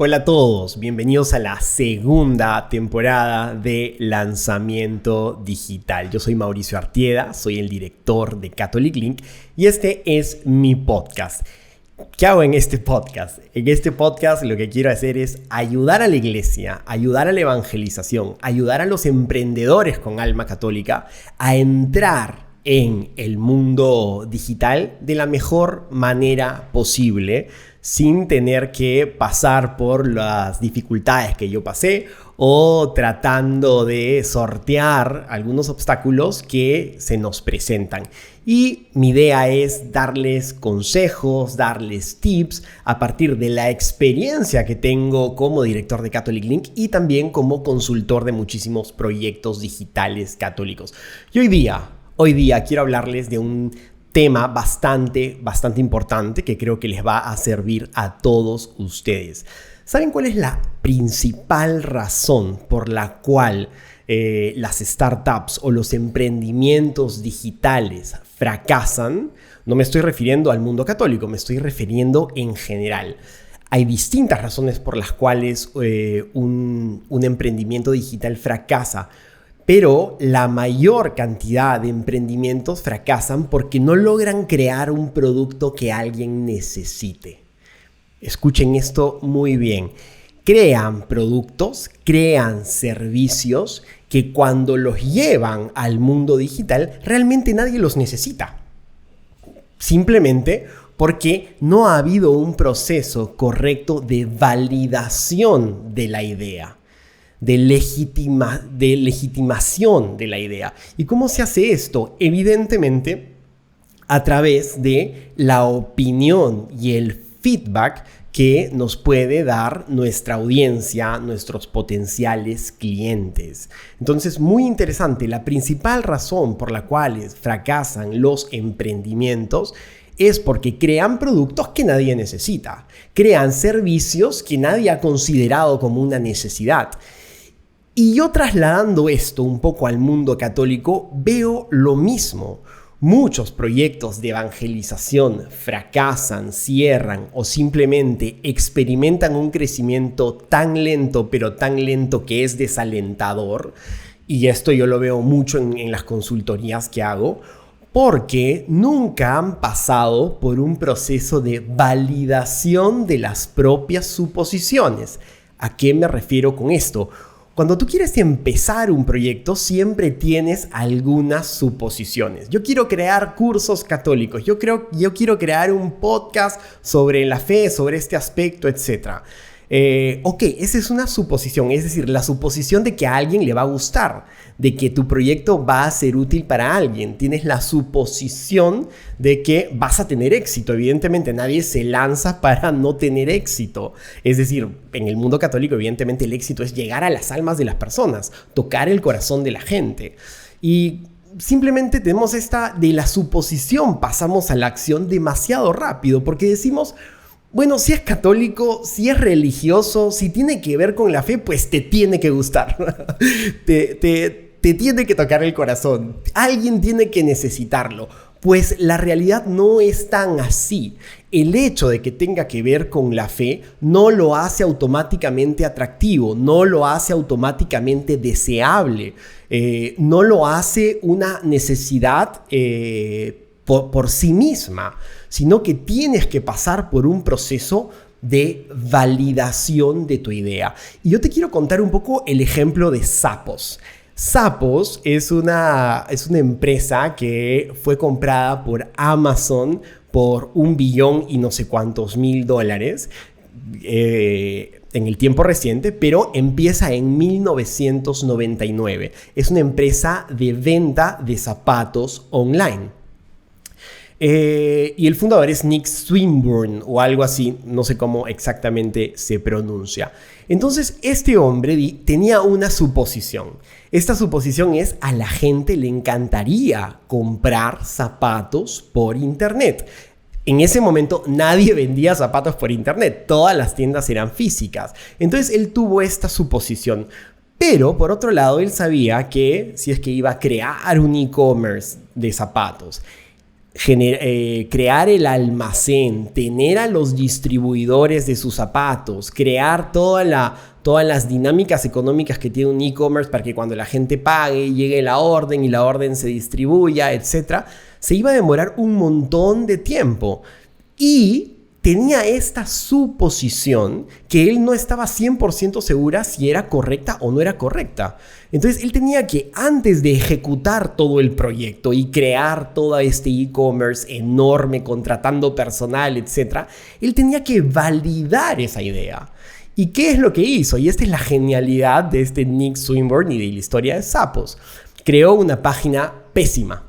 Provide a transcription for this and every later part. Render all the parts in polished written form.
Hola a todos, bienvenidos a la segunda temporada de Lanzamiento Digital. Yo soy Mauricio Artieda, soy el director de Catholic Link y este es mi podcast. ¿Qué hago en este podcast? En este podcast lo que quiero hacer es ayudar a la iglesia, ayudar a la evangelización, ayudar a los emprendedores con alma católica a entrar en el mundo digital de la mejor manera posible, sin tener que pasar por las dificultades que yo pasé o tratando de sortear algunos obstáculos que se nos presentan. Y mi idea es darles consejos, darles tips a partir de la experiencia que tengo como director de Catholic Link y también como consultor de muchísimos proyectos digitales católicos. Y hoy día quiero hablarles de un tema bastante importante que creo que les va a servir a todos ustedes. ¿Saben cuál es la principal razón por la cual las startups o los emprendimientos digitales fracasan? No me estoy refiriendo al mundo católico, me estoy refiriendo en general. Hay distintas razones por las cuales un emprendimiento digital fracasa. Pero la mayor cantidad de emprendimientos fracasan porque no logran crear un producto que alguien necesite. Escuchen esto muy bien. Crean productos, crean servicios que cuando los llevan al mundo digital realmente nadie los necesita. Simplemente porque no ha habido un proceso correcto de validación de la idea. De legitimación de la idea. ¿Y cómo se hace esto? Evidentemente, a través de la opinión y el feedback que nos puede dar nuestra audiencia, nuestros potenciales clientes. Entonces, muy interesante, la principal razón por la cual fracasan los emprendimientos es porque crean productos que nadie necesita, crean servicios que nadie ha considerado como una necesidad. Y yo trasladando esto un poco al mundo católico, veo lo mismo. Muchos proyectos de evangelización fracasan, cierran o simplemente experimentan un crecimiento tan lento, pero tan lento que es desalentador. Y esto yo lo veo mucho en las consultorías que hago, porque nunca han pasado por un proceso de validación de las propias suposiciones. ¿A qué me refiero con esto? Cuando tú quieres empezar un proyecto, siempre tienes algunas suposiciones. Yo quiero crear cursos católicos, yo quiero crear un podcast sobre la fe, sobre este aspecto, etc. Esa es una suposición, es decir, la suposición de que a alguien le va a gustar, de que tu proyecto va a ser útil para alguien. Tienes la suposición de que vas a tener éxito. Evidentemente, nadie se lanza para no tener éxito. Es decir, en el mundo católico, evidentemente, el éxito es llegar a las almas de las personas, tocar el corazón de la gente. Y simplemente tenemos de la suposición, pasamos a la acción demasiado rápido, porque decimos, bueno, si es católico, si es religioso, si tiene que ver con la fe, pues te tiene que gustar. te tiene que tocar el corazón. Alguien tiene que necesitarlo. Pues la realidad no es tan así. El hecho de que tenga que ver con la fe no lo hace automáticamente atractivo, no lo hace automáticamente deseable, no lo hace una necesidad por sí misma, sino que tienes que pasar por un proceso de validación de tu idea. Y yo te quiero contar un poco el ejemplo de Zappos. Zappos es una empresa que fue comprada por Amazon por $1 billón y no sé cuántos mil dólares en el tiempo reciente, pero empieza en 1999. Es una empresa de venta de zapatos online. Y el fundador es Nick Swinburne o algo así, no sé cómo exactamente se pronuncia. Entonces, este hombre tenía una suposición. Esta suposición es: a la gente le encantaría comprar zapatos por internet. En ese momento nadie vendía zapatos por internet, todas las tiendas eran físicas. Entonces él tuvo esta suposición. Pero por otro lado, él sabía que si es que iba a crear un e-commerce de zapatos, crear el almacén, tener a los distribuidores de sus zapatos, crear todas las dinámicas económicas que tiene un e-commerce para que cuando la gente pague llegue la orden y la orden se distribuya, etc., se iba a demorar un montón de tiempo. Y tenía esta suposición que él no estaba 100% segura si era correcta o no era correcta. Entonces él tenía que, antes de ejecutar todo el proyecto y crear todo este e-commerce enorme, contratando personal, etc., él tenía que validar esa idea. ¿Y qué es lo que hizo? Y esta es la genialidad de este Nick Swinburne y de la historia de Zappos. Creó una página pésima.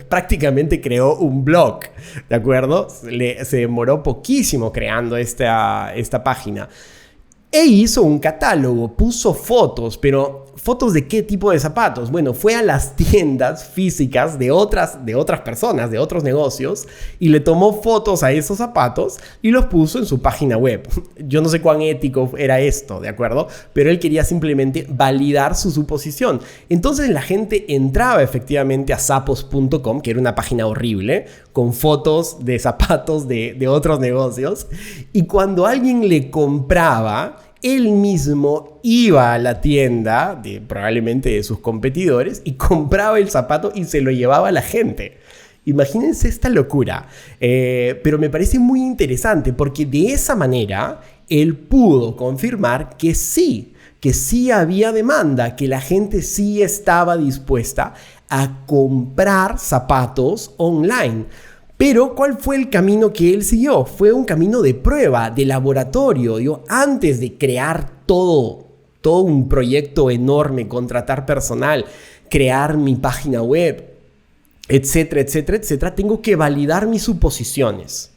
Prácticamente creó un blog, ¿de acuerdo? Se demoró poquísimo creando esta página. E hizo un catálogo, puso fotos, pero ¿fotos de qué tipo de zapatos? Bueno, fue a las tiendas físicas de otras personas, de otros negocios, y le tomó fotos a esos zapatos y los puso en su página web. Yo no sé cuán ético era esto, ¿de acuerdo? Pero él quería simplemente validar su suposición. Entonces la gente entraba efectivamente a zappos.com, que era una página horrible, con fotos de zapatos de otros negocios, y cuando alguien le compraba, él mismo iba a la tienda, probablemente de sus competidores, y compraba el zapato y se lo llevaba a la gente. Imagínense esta locura. Pero me parece muy interesante porque de esa manera él pudo confirmar que sí había demanda, que la gente sí estaba dispuesta a comprar zapatos online. Pero ¿cuál fue el camino que él siguió? Fue un camino de prueba, de laboratorio. Antes de crear todo un proyecto enorme, contratar personal, crear mi página web, etcétera, etcétera, etcétera, tengo que validar mis suposiciones.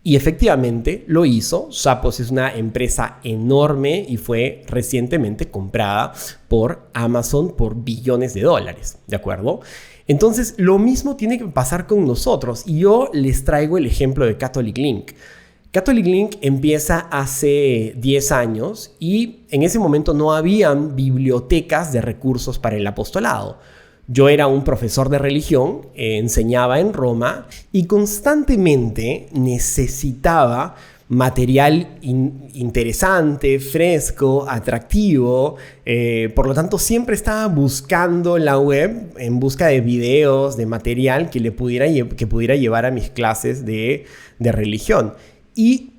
Y efectivamente lo hizo. Zappos es una empresa enorme y fue recientemente comprada por Amazon por billones de dólares, ¿de acuerdo? Entonces, lo mismo tiene que pasar con nosotros. Y yo les traigo el ejemplo de Catholic Link. Catholic Link empieza hace 10 años y en ese momento no habían bibliotecas de recursos para el apostolado. Yo era un profesor de religión, enseñaba en Roma y constantemente necesitaba material interesante, fresco, atractivo. Por lo tanto, siempre estaba buscando la web en busca de videos, de material que pudiera llevar a mis clases de religión. Y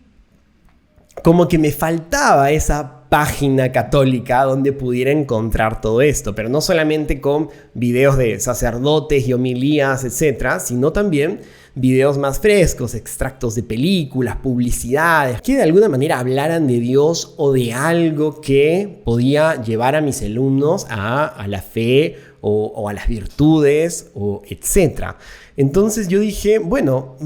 como que me faltaba esa página católica donde pudiera encontrar todo esto, pero no solamente con videos de sacerdotes y homilías, etcétera, sino también videos más frescos, extractos de películas, publicidades, que de alguna manera hablaran de Dios o de algo que podía llevar a mis alumnos a la fe o a las virtudes, o etcétera. Entonces yo dije, bueno,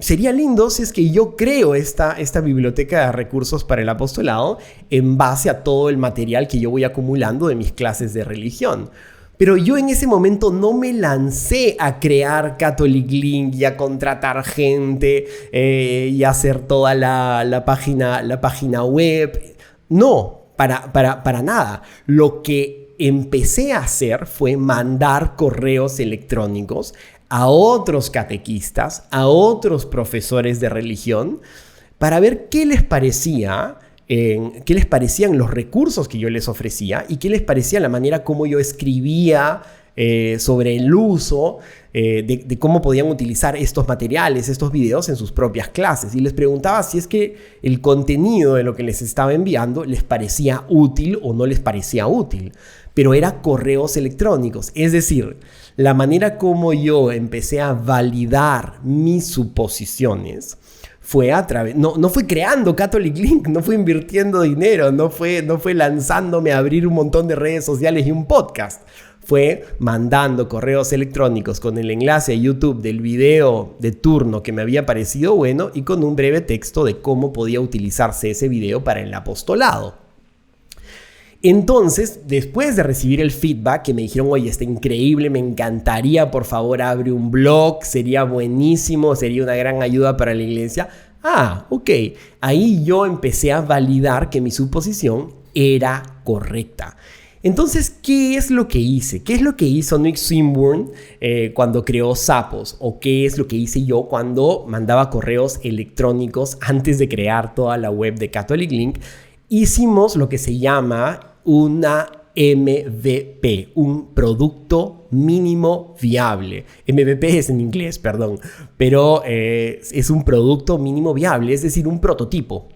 sería lindo si es que yo creo esta biblioteca de recursos para el apostolado en base a todo el material que yo voy acumulando de mis clases de religión. Pero yo en ese momento no me lancé a crear Catholic Link y a contratar gente y a hacer toda la página web. No, para nada. Lo que empecé a hacer fue mandar correos electrónicos a otros catequistas, a otros profesores de religión, para ver qué les parecían los recursos que yo les ofrecía y qué les parecía la manera como yo escribía sobre el uso de cómo podían utilizar estos materiales, estos videos en sus propias clases. Y les preguntaba si es que el contenido de lo que les estaba enviando les parecía útil o no les parecía útil. Pero era correos electrónicos. Es decir, la manera como yo empecé a validar mis suposiciones fue a través, no fue creando Catholic Link, no fue invirtiendo dinero, no fue lanzándome a abrir un montón de redes sociales y un podcast. Fue mandando correos electrónicos con el enlace a YouTube del video de turno que me había parecido bueno y con un breve texto de cómo podía utilizarse ese video para el apostolado. Entonces, después de recibir el feedback que me dijeron, oye, está increíble, me encantaría, por favor, abre un blog, sería buenísimo, sería una gran ayuda para la iglesia. Ok. Ahí yo empecé a validar que mi suposición era correcta. Entonces, ¿qué es lo que hice? ¿Qué es lo que hizo Nick Swinburne cuando creó Zappos? ¿O qué es lo que hice yo cuando mandaba correos electrónicos antes de crear toda la web de Catholic Link? Hicimos lo que se llama una MVP, un producto mínimo viable. MVP es en inglés, perdón, pero es un producto mínimo viable, es decir, un prototipo.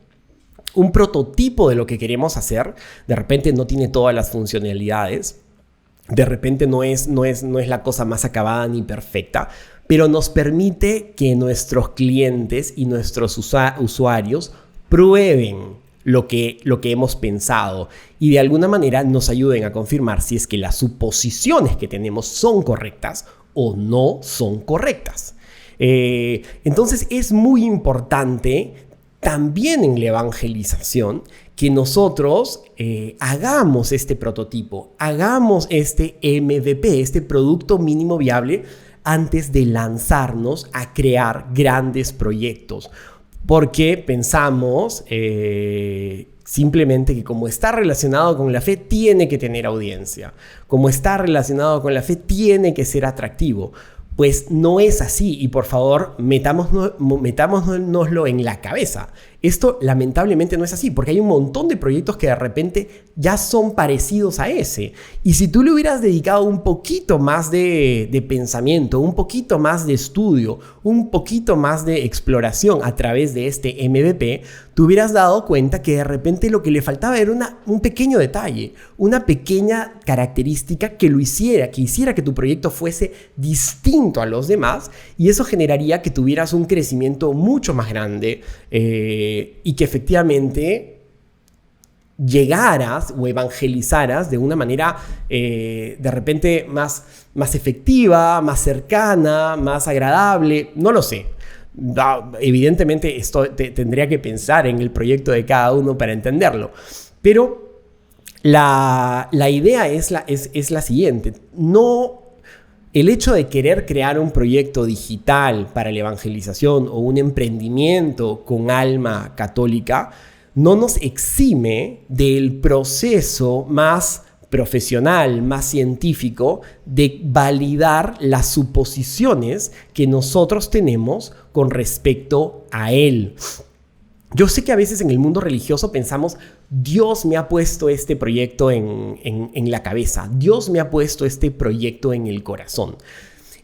Un prototipo de lo que queremos hacer. De repente no tiene todas las funcionalidades, de repente no es la cosa más acabada ni perfecta, pero nos permite que nuestros clientes y nuestros usuarios prueben lo que hemos pensado y de alguna manera nos ayuden a confirmar si es que las suposiciones que tenemos son correctas o no son correctas. Entonces es muy importante también en la evangelización que nosotros hagamos este prototipo, hagamos este MVP, este producto mínimo viable antes de lanzarnos a crear grandes proyectos. Porque pensamos simplemente que como está relacionado con la fe, tiene que tener audiencia. Como está relacionado con la fe, tiene que ser atractivo. Pues no es así y por favor metámonoslo en la cabeza. Esto lamentablemente no es así porque hay un montón de proyectos que de repente ya son parecidos a ese. Y si tú le hubieras dedicado un poquito más de pensamiento, un poquito más de estudio, un poquito más de exploración a través de este MVP, te hubieras dado cuenta que de repente lo que le faltaba era un pequeño detalle, una pequeña característica que hiciera que tu proyecto fuese distinto a los demás y eso generaría que tuvieras un crecimiento mucho más grande y que efectivamente llegaras o evangelizaras de una manera de repente más efectiva, más cercana, más agradable, no lo sé. Evidentemente esto tendría que pensar en el proyecto de cada uno para entenderlo, pero la idea es la siguiente. El hecho de querer crear un proyecto digital para la evangelización o un emprendimiento con alma católica no nos exime del proceso más profesional, más científico de validar las suposiciones que nosotros tenemos con respecto a él. Yo sé que a veces en el mundo religioso pensamos, Dios me ha puesto este proyecto en la cabeza, Dios me ha puesto este proyecto en el corazón.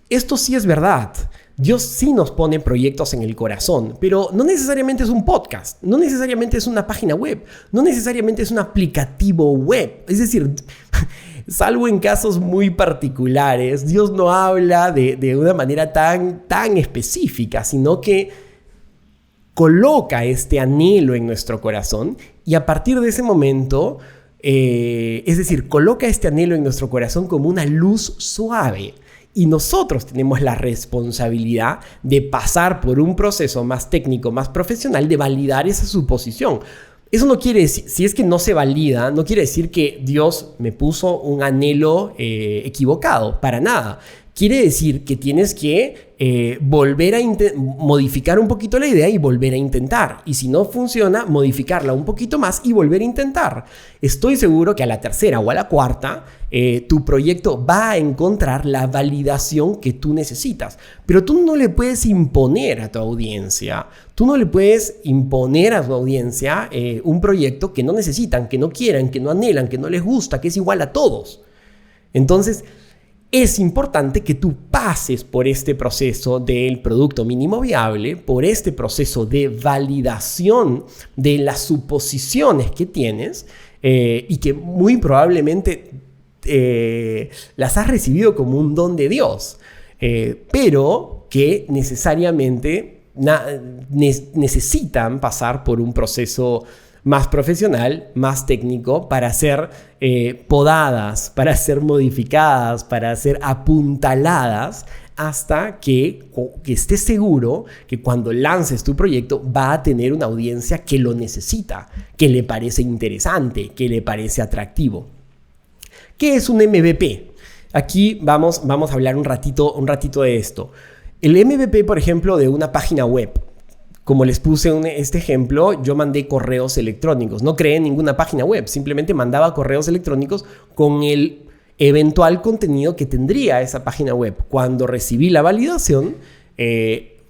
Esto sí es verdad. Dios sí nos pone proyectos en el corazón, pero no necesariamente es un podcast, no necesariamente es una página web, no necesariamente es un aplicativo web. Es decir, salvo en casos muy particulares, Dios no habla de una manera tan específica, sino que coloca este anhelo en nuestro corazón y a partir de ese momento, es decir, coloca este anhelo en nuestro corazón como una luz suave. Y nosotros tenemos la responsabilidad de pasar por un proceso más técnico, más profesional, de validar esa suposición. Eso no quiere decir, si es que no se valida, no quiere decir que Dios me puso un anhelo equivocado, para nada. Quiere decir que tienes que volver a modificar un poquito la idea y volver a intentar. Y si no funciona, modificarla un poquito más y volver a intentar. Estoy seguro que a la tercera o a la cuarta, tu proyecto va a encontrar la validación que tú necesitas. Pero tú no le puedes imponer a tu audiencia. Tú no le puedes imponer a tu audiencia un proyecto que no necesitan, que no quieran, que no anhelan, que no les gusta, que es igual a todos. Entonces, es importante que tú pases por este proceso del producto mínimo viable, por este proceso de validación de las suposiciones que tienes y que muy probablemente las has recibido como un don de Dios, pero que necesariamente necesitan pasar por un proceso más profesional, más técnico, para ser podadas, para ser modificadas, para ser apuntaladas, hasta que estés seguro que cuando lances tu proyecto va a tener una audiencia que lo necesita, que le parece interesante, que le parece atractivo. ¿Qué es un MVP? Aquí vamos a hablar un ratito de esto. El MVP, por ejemplo, de una página web, como les puse este ejemplo, yo mandé correos electrónicos. No creé ninguna página web, simplemente mandaba correos electrónicos con el eventual contenido que tendría esa página web. Cuando recibí la validación,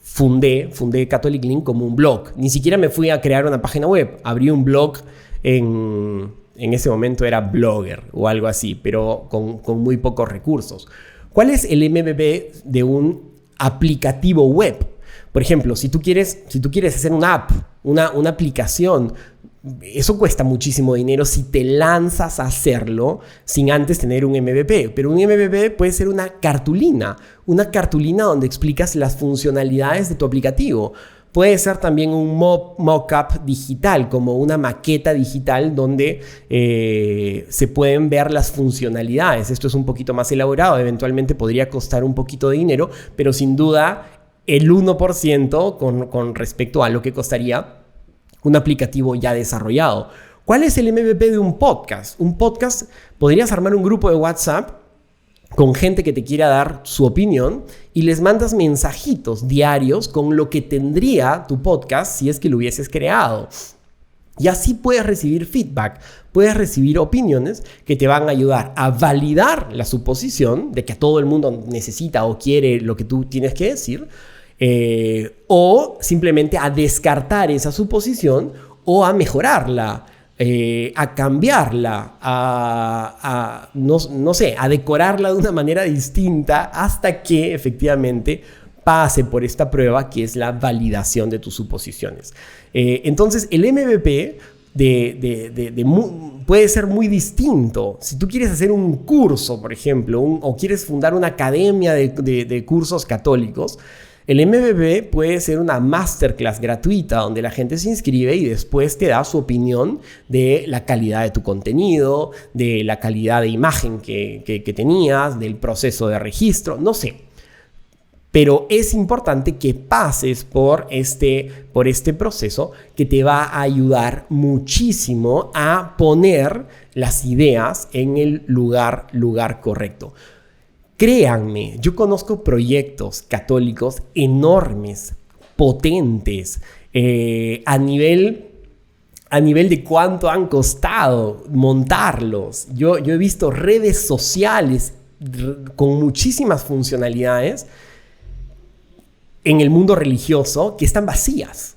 fundé Catholic Link como un blog. Ni siquiera me fui a crear una página web. Abrí un blog en ese momento era Blogger o algo así, pero con muy pocos recursos. ¿Cuál es el MVP de un aplicativo web? Por ejemplo, si tú quieres hacer una app, una aplicación, eso cuesta muchísimo dinero si te lanzas a hacerlo sin antes tener un MVP. Pero un MVP puede ser una cartulina donde explicas las funcionalidades de tu aplicativo. Puede ser también un mock-up digital, como una maqueta digital donde se pueden ver las funcionalidades. Esto es un poquito más elaborado, eventualmente podría costar un poquito de dinero, pero sin duda el 1% con respecto a lo que costaría un aplicativo ya desarrollado. ¿Cuál es el MVP de un podcast? Un podcast, podrías armar un grupo de WhatsApp con gente que te quiera dar su opinión y les mandas mensajitos diarios con lo que tendría tu podcast si es que lo hubieses creado. Y así puedes recibir feedback, puedes recibir opiniones que te van a ayudar a validar la suposición de que todo el mundo necesita o quiere lo que tú tienes que decir, o simplemente a descartar esa suposición o a mejorarla, a cambiarla, no sé, a decorarla de una manera distinta hasta que efectivamente pase por esta prueba que es la validación de tus suposiciones. Entonces el MVP puede ser muy distinto. Si tú quieres hacer un curso, por ejemplo, o quieres fundar una academia de cursos católicos, el MVP puede ser una masterclass gratuita donde la gente se inscribe y después te da su opinión de la calidad de tu contenido, de la calidad de imagen que tenías, del proceso de registro, no sé. Pero es importante que pases por este proceso que te va a ayudar muchísimo a poner las ideas en el lugar correcto. Créanme, yo conozco proyectos católicos enormes, potentes, a nivel de cuánto han costado montarlos. Yo he visto redes sociales con muchísimas funcionalidades en el mundo religioso que están vacías,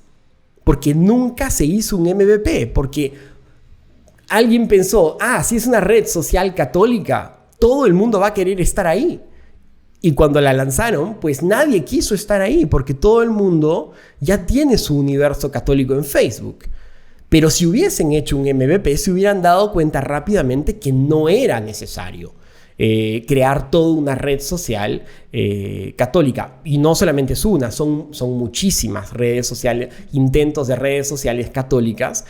porque nunca se hizo un MVP, porque alguien pensó, si es una red social católica, todo el mundo va a querer estar ahí. Y cuando la lanzaron, pues nadie quiso estar ahí, porque todo el mundo ya tiene su universo católico en Facebook. Pero si hubiesen hecho un MVP, se hubieran dado cuenta rápidamente que no era necesario crear toda una red social católica. Y no solamente es una, son muchísimas redes sociales, intentos de redes sociales católicas.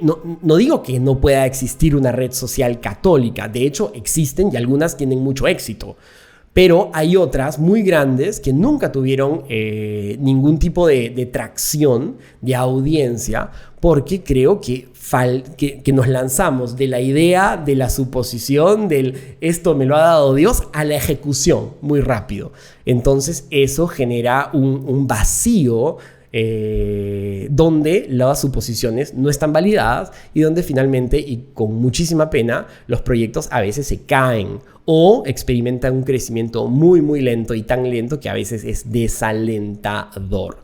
No digo que no pueda existir una red social católica, de hecho existen y algunas tienen mucho éxito. Pero hay otras muy grandes que nunca tuvieron ningún tipo de tracción, de audiencia, porque creo que nos lanzamos de la idea, de la suposición, del esto me lo ha dado Dios, a la ejecución muy rápido. Entonces eso genera un vacío donde las suposiciones no están validadas y donde finalmente, y con muchísima pena, los proyectos a veces se caen o experimentan un crecimiento muy muy lento y tan lento que a veces es desalentador.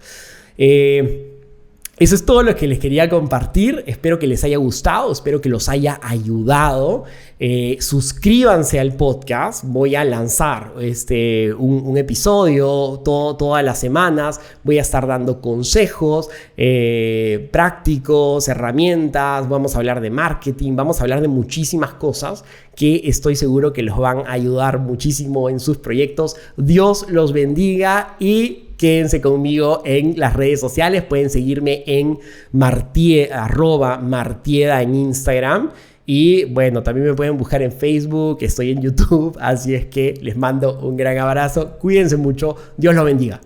Eso es todo lo que les quería compartir. Espero que les haya gustado, espero que los haya ayudado. Suscríbanse al podcast. Voy a lanzar un episodio todas las semanas. Voy a estar dando consejos prácticos, herramientas. Vamos a hablar de marketing, vamos a hablar de muchísimas cosas que estoy seguro que los van a ayudar muchísimo en sus proyectos. Dios los bendiga y quédense conmigo en las redes sociales. Pueden seguirme en @martieda en Instagram. Y bueno, también me pueden buscar en Facebook, estoy en YouTube. Así es que les mando un gran abrazo. Cuídense mucho. Dios los bendiga.